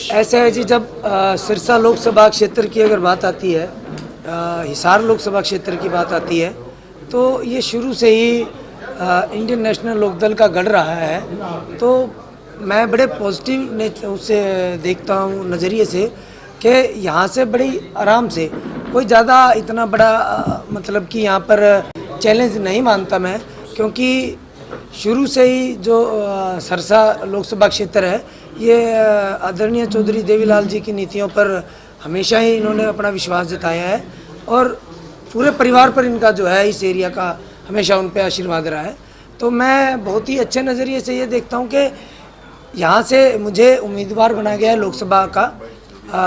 ऐसा है जी, जब सिरसा लोकसभा क्षेत्र की अगर बात आती है, हिसार लोकसभा क्षेत्र की बात आती है, तो ये शुरू से ही इंडियन नेशनल लोकदल का गढ़ रहा है। तो मैं बड़े पॉजिटिव उससे देखता हूँ नज़रिए से कि यहाँ से बड़ी आराम से कोई ज़्यादा इतना बड़ा मतलब कि यहाँ पर चैलेंज नहीं मानता मैं, क्योंकि शुरू से ही जो सरसा लोकसभा क्षेत्र है ये आदरणीय चौधरी देवीलाल जी की नीतियों पर हमेशा ही इन्होंने अपना विश्वास जताया है और पूरे परिवार पर इनका जो है इस एरिया का हमेशा उन पर आशीर्वाद रहा है। तो मैं बहुत ही अच्छे नज़रिए से ये देखता हूँ कि यहाँ से मुझे उम्मीदवार बनाया गया है लोकसभा का,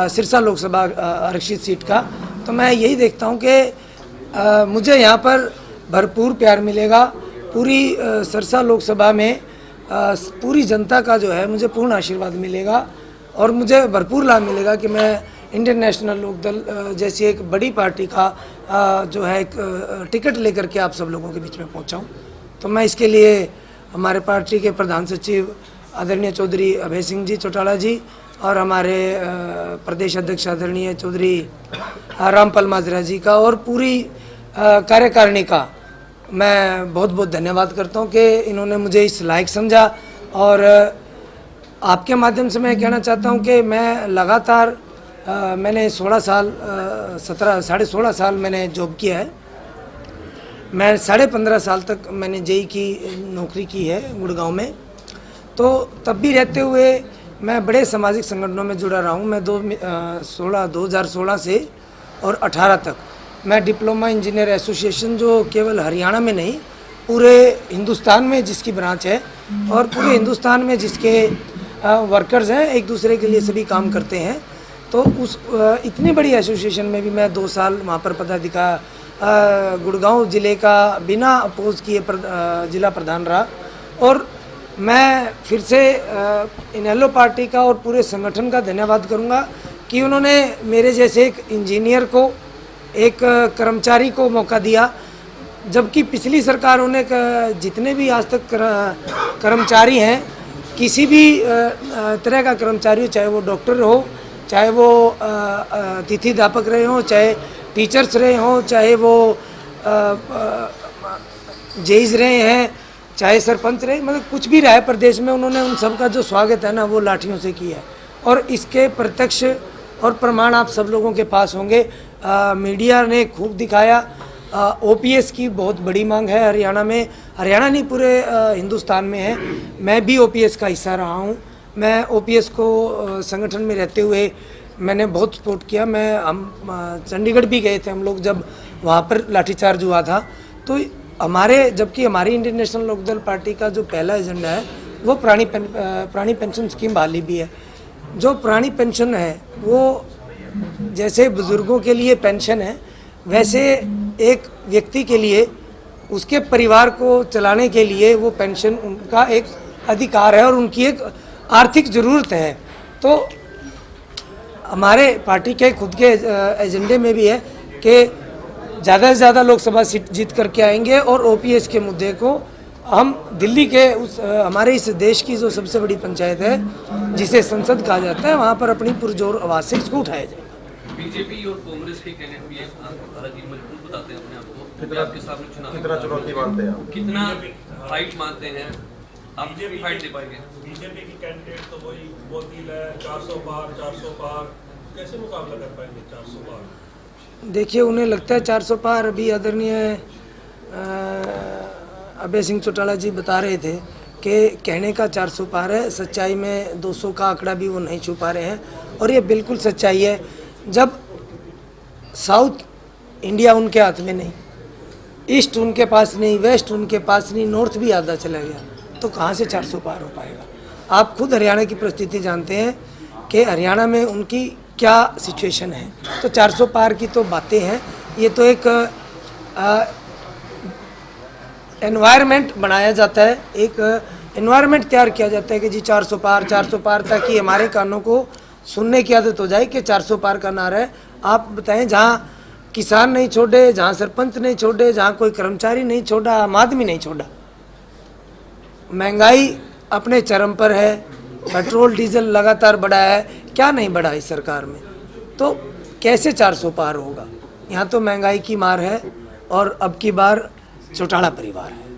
सिरसा लोकसभा आरक्षित सीट का। तो मैं यही देखता हूँ कि मुझे यहाँ पर भरपूर प्यार मिलेगा। पूरी सिरसा लोकसभा में पूरी जनता का जो है मुझे पूर्ण आशीर्वाद मिलेगा और मुझे भरपूर लाभ मिलेगा कि मैं इंडियन नेशनल लोकदल जैसी एक बड़ी पार्टी का जो है एक टिकट लेकर के आप सब लोगों के बीच में पहुंचाऊं। तो मैं इसके लिए हमारे पार्टी के प्रधान सचिव आदरणीय चौधरी अभय सिंह जी चौटाला जी और हमारे प्रदेश अध्यक्ष आदरणीय चौधरी रामपाल माजरा जी का और पूरी कार्यकारिणी का मैं बहुत बहुत धन्यवाद करता हूं कि इन्होंने मुझे इस लायक समझा। और आपके माध्यम से मैं कहना चाहता हूं कि मैं लगातार मैंने 16 साल 16.5 साल मैंने जॉब किया है। मैं 15.5 साल तक मैंने जेई की नौकरी की है गुड़गांव में। तो तब भी रहते हुए मैं बड़े सामाजिक संगठनों में जुड़ा रहा हूँ। मैं 2016 से और 18 तक मैं डिप्लोमा इंजीनियर एसोसिएशन, जो केवल हरियाणा में नहीं पूरे हिंदुस्तान में जिसकी ब्रांच है और पूरे हिंदुस्तान में जिसके वर्कर्स हैं, एक दूसरे के लिए सभी काम करते हैं, तो उस इतनी बड़ी एसोसिएशन में भी मैं 2 साल वहाँ पर पदाधिकारी गुड़गांव ज़िले का बिना अपोज किए जिला प्रधान रहा। और मैं फिर से इनेलो पार्टी का और पूरे संगठन का धन्यवाद करूँगा कि उन्होंने मेरे जैसे एक इंजीनियर को, एक कर्मचारी को मौका दिया, जबकि पिछली सरकारों ने जितने भी आज तक कर्मचारी हैं, किसी भी तरह का कर्मचारी हो, चाहे वो डॉक्टर हो, चाहे वो अतिथिदापक रहे हों, चाहे टीचर्स रहे हों, चाहे वो जेईज रहे हैं, चाहे सरपंच रहे, मतलब कुछ भी रहा है प्रदेश में, उन्होंने उन सब का जो स्वागत है ना वो लाठियों से किया है। और इसके प्रत्यक्ष और प्रमाण आप सब लोगों के पास होंगे। मीडिया ने खूब दिखाया। ओपीएस की बहुत बड़ी मांग है हरियाणा में, हरियाणा नहीं पूरे हिंदुस्तान में है। मैं भी ओपीएस का हिस्सा रहा हूँ। मैं ओपीएस को संगठन में रहते हुए मैंने बहुत सपोर्ट किया। हम चंडीगढ़ भी गए थे हम लोग जब वहाँ पर लाठीचार्ज हुआ था। तो जबकि हमारी इंडियन नेशनल लोकदल पार्टी का जो पहला एजेंडा है वो प्राणी पेंशन स्कीम बहाली भी है। जो प्राणी पेंशन है वो जैसे बुजुर्गों के लिए पेंशन है, वैसे एक व्यक्ति के लिए उसके परिवार को चलाने के लिए वो पेंशन उनका एक अधिकार है और उनकी एक आर्थिक ज़रूरत है। तो हमारे पार्टी के खुद के एजेंडे में भी है कि ज़्यादा से ज़्यादा लोकसभा सीट जीत करके आएंगे और ओपीएस के मुद्दे को हम दिल्ली के हमारे इस देश की जो सबसे बड़ी पंचायत है जिसे संसद कहा जाता है, वहाँ पर अपनी पुरजोर आवाज़ से इसको उठाया जाए। बीजेपी और कांग्रेस के कहने को ये हालांकि मजबूत बताते हैं अपने आप को, आपके सामने कितना चुनौती मानते हैं, कितना फाइट मानते हैं, आप बीजेपी फाइट दे पाएंगे? बीजेपी की कैंडिडेट तो वही बोतील है, 400 पार, कैसे मुकाबला कर पाएंगे 400 पार? देखिए, उन्हें लगता है 400 पार। अभी आदरणीय अभय सिंह चौटाला जी बता रहे थे कि कहने का 400 पार है, सच्चाई में 200 का आंकड़ा भी वो नहीं छू पा रहे हैं। और ये बिल्कुल सच्चाई है। जब साउथ इंडिया उनके हाथ में नहीं, ईस्ट उनके पास नहीं, वेस्ट उनके पास नहीं, नॉर्थ भी आधा चला गया, तो कहाँ से 400 पार हो पाएगा? आप खुद हरियाणा की परिस्थिति जानते हैं कि हरियाणा में उनकी क्या सिचुएशन है। तो 400 पार की तो बातें हैं। ये तो एक एनवायरनमेंट बनाया जाता है, एक एनवायरनमेंट तैयार किया जाता है कि जी 400 पार, ताकि हमारे कानों को सुनने की आदत हो जाए कि 400 पार का नारा है। आप बताएं, जहाँ किसान नहीं छोड़े, जहाँ सरपंच नहीं छोड़े, जहाँ कोई कर्मचारी नहीं छोड़ा, आम आदमी नहीं छोड़ा। महंगाई अपने चरम पर है, पेट्रोल डीजल लगातार बढ़ा है, क्या नहीं बढ़ा इस सरकार में, तो कैसे 400 पार होगा। यहाँ तो महंगाई की मार है और अब की बार चौटाला परिवार है।